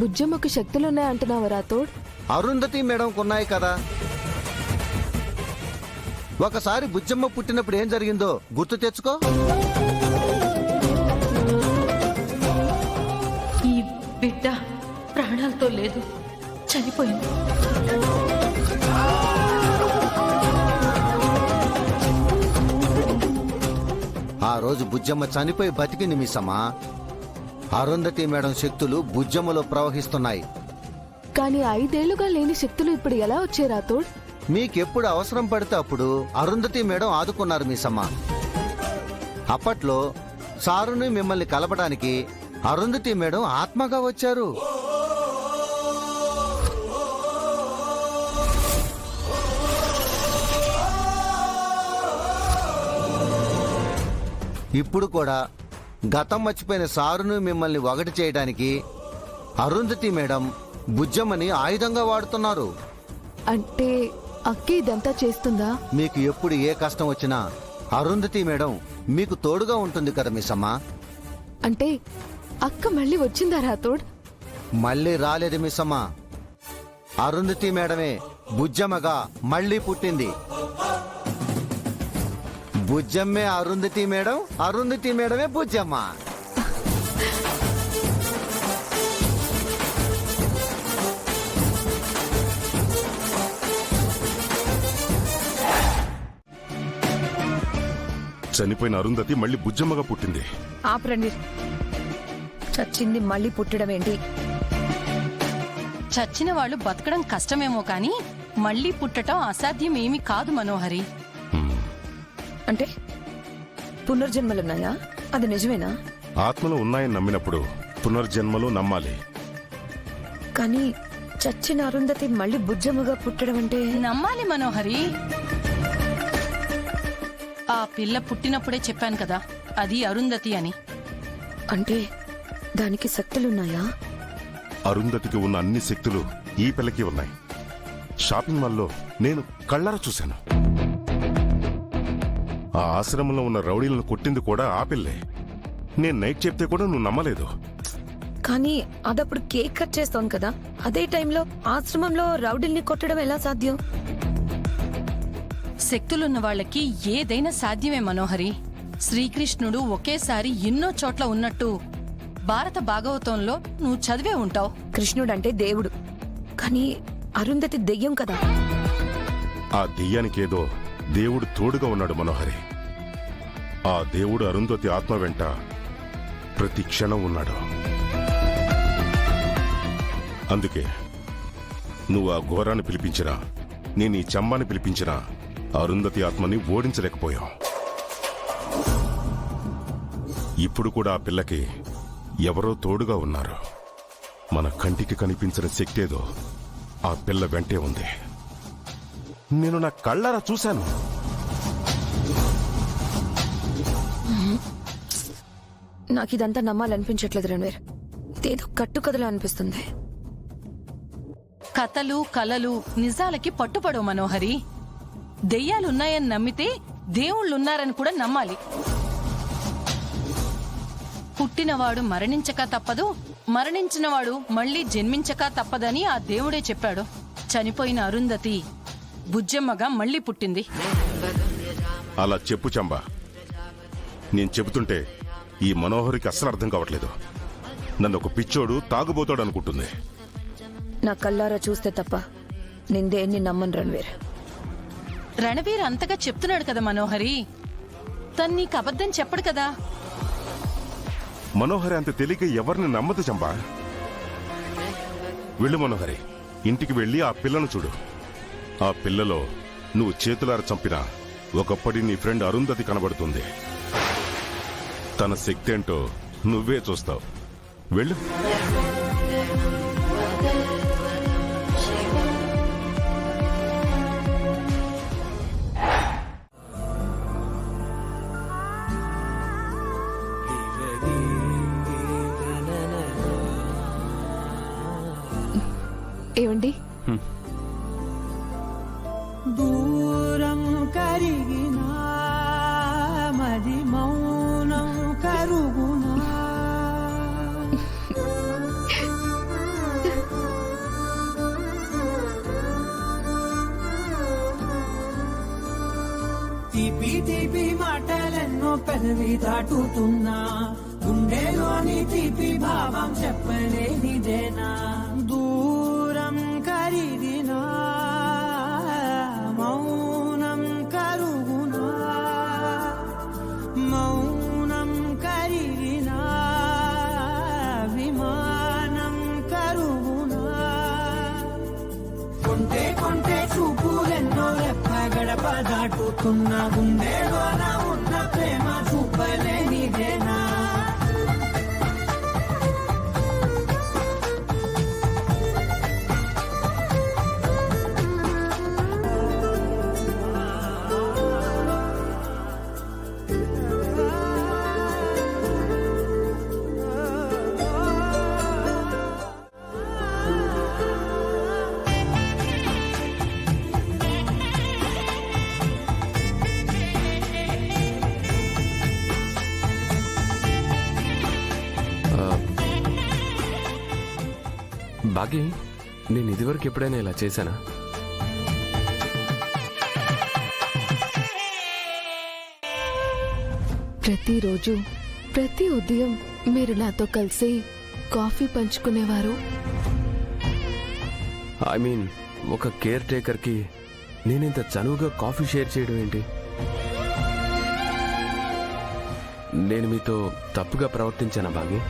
బుజ్జమ్మకు శక్తులున్నాయంటున్నావు రాథోడ్? అరుంధతి మేడంకున్నాయి కదా. ఒకసారి బుజ్జమ్మ పుట్టినప్పుడు ఏం జరిగిందో గుర్తు తెచ్చుకో. ఈ బిడ్డ ప్రాణాలతో లేదు, చనిపోయింది. ఆ రోజు బుజ్జమ్మ చనిపోయి బతికింది మిస్సమ్మా. అరుంధతి మేడం శక్తులు బుజ్జమ్మలో ప్రవహిస్తున్నాయి. కానీ 5 ఏళ్లుగా లేని శక్తులు ఇప్పుడు ఎలా వచ్చాయి రాథోడ్? మీకెప్పుడు అవసరం పడితే అప్పుడు అరుంధతి మేడం ఆదుకున్నారు మిస్సమ్మా. అప్పట్లో సారుని మిమ్మల్ని కలపడానికి అరుంధతి మేడం ఆత్మగా వచ్చారు. ఇప్పుడు కూడా గతం మర్చిపోయిన సారును మిమ్మల్ని ఒకటి చేయడానికి అరుంధతి మేడం బుజ్జమ్మని ఆయుధంగా వాడుతున్నారు. అంటే అక్కి ఇదంతా చేస్తుందా? మీకు ఎప్పుడు ఏ కష్టం వచ్చినా అరుంధతి మేడం మీకు తోడుగా ఉంటుంది కదా మిస్సమ్మా. అంటే అక్క మళ్ళీ వచ్చిందా రాథోడ్? మళ్ళీ రాలేదు మిస్సమ్మా. అరుంధతి మేడమే బుజ్జమ్మగా మళ్ళీ పుట్టింది. బుజ్జమ్మే అరుంధతి మేడం, అరుంధతి మేడమే బుజ్జమ్మ. చనిపోయిన అరుంధతి మళ్ళీ బుజ్జమ్మగా పుట్టింది. ఆపరండి. చచ్చింది మళ్ళీ పుట్టడం ఏంటి? చచ్చిన వాళ్ళు బతకడం కష్టమేమో కాని మళ్ళీ పుట్టడం అసాధ్యం ఏమీ కాదు మనోహరి. అంటే పునర్జన్మలున్నాయా? అది నిజమేనా? ఆత్మలు ఉన్నాయని నమ్మినప్పుడు పునర్జన్మలు నమ్మాలి. కానీ చచ్చిన అరుంధతి మళ్ళీ బుజ్జమ్మగా పుట్టడం అంటే? నమ్మాలి మనోహరి. ఆ పిల్ల పుట్టినప్పుడే చెప్పాను కదా, అది అరుంధతి అని. అంటే దానికి శక్తులున్నాయా? అరుంధతికి ఉన్న అన్ని శక్తులు ఈ పిల్లకి ఉన్నాయి. షాపింగ్ మాల్లో నేను కళ్ళారా చూశాను. ఆ ఆశ్రమంలో ఉన్న రౌడీలను కొట్టింది కూడా ఆ పిల్లే. నేను నైట్ చెప్తే కూడా నువ్వు నమ్మలేదు. కానీ అదప్పుడు కేక్ కట్ చేస్తాం కదా, అదే టైంలో ఆశ్రమంలో రౌడీల్ని కొట్టడం ఎలా సాధ్యం? శక్తులున్న వాళ్ళకి ఏదైనా సాధ్యమే మనోహరి. శ్రీకృష్ణుడు ఒకేసారి ఎన్నో చోట్ల ఉన్నట్టు భారత భాగవతంలో నువ్వు చదివే ఉంటావు. కృష్ణుడంటే దేవుడు, కానీ అరుంధతి దెయ్యం కదా. ఆ దెయ్యానికేదో దేవుడు తోడుగా ఉన్నాడు మనోహరి. ఆ దేవుడు అరుంధతి ఆత్మ వెంట ప్రతి క్షణం ఉన్నాడు. అందుకే నువ్వు ఆ ఘోరాన్ని పిలిపించినా, నేను ఈ చంబాని పిలిపించినా అరుంధతి ఆత్మని ఓడించలేకపోయావు. ఇప్పుడు కూడా ఆ పిల్లకి ఎవరో తోడుగా ఉన్నారు. మన కంటికి కనిపించిన శక్తేదో ఆ పిల్ల వెంటే ఉంది. నేను నా కళ్ళారా చూశాను. నాకిదంతా నమ్మాలనిపించట్లేదు రణ్వీర్. ఏదో కట్టుకథలు అనిపిస్తుంది. కథలు కలలు నిజాలకి పట్టుపడవు మనోహరి. దెయ్యాలున్నాయని నమ్మితే దేవుళ్ళున్నారని కూడా నమ్మాలి. పుట్టినవాడు మరణించక తప్పదు, మరణించినవాడు మళ్లీ జన్మించక తప్పదని ఆ దేవుడే చెప్పాడు. చనిపోయిన అరుంధతి బుజ్జమ్మగా మళ్లీ పుట్టింది. అలా చెప్పు చంబా. నేను చెబుతుంటే ఈ మనోహరికి అస్సలు అర్థం కావట్లేదు. నన్ను ఒక పిచ్చోడు తాగుబోతాడు అనుకుంటుంది. నా కళ్ళారా చూస్తే తప్ప నేను దేన్ని నమ్మను రణ్వీర్. రణవీర్ అంతగా చెప్తున్నాడు కదా మనోహరి, తను నీకు అబద్ధం చెప్పడు కదా. మనోహరి అంత తెలియక ఎవరిని నమ్మదు చంబా. వెళ్ళు మనోహరి, ఇంటికి వెళ్ళి ఆ పిల్లను చూడు. ఆ పిల్లలో నువ్వు చేతులారా చంపిన ఒకప్పటి నీ ఫ్రెండ్ అరుంధతి కనబడుతుంది. తన శక్తి ఏంటో నువ్వే చూస్తావు. వెళ్ళు. ఏమండి, దూరం కరిగినా మది మౌనం కరుగునా పెదవి దాటుతున్నా గుండెలోని తీపి భావం చెప్పలేనిదేనా దూరం కరిగినా మౌనం కరుగునా మౌనం కరిగినా విమానం కరుగునా కొంటే కొంటే చూపులెన్నో రెప్ప గడప దాటుతున్నా గుండెలోన ఉన్న ప్రేమ చూపలేనిదేనా బాగి, నేను ఇదివరకు ఎప్పుడైనా ఇలా చేశానా? ప్రతిరోజు ప్రతి ఉదయం మీరు నాతో కలిసి కాఫీ పంచుకునేవారు. ఐ మీన్, ఒక కేర్ టేకర్కి నేనింత చనువుగా కాఫీ షేర్ చేయడం ఏంటి? నేను మీతో తప్పుగా ప్రవర్తించానా బాగి?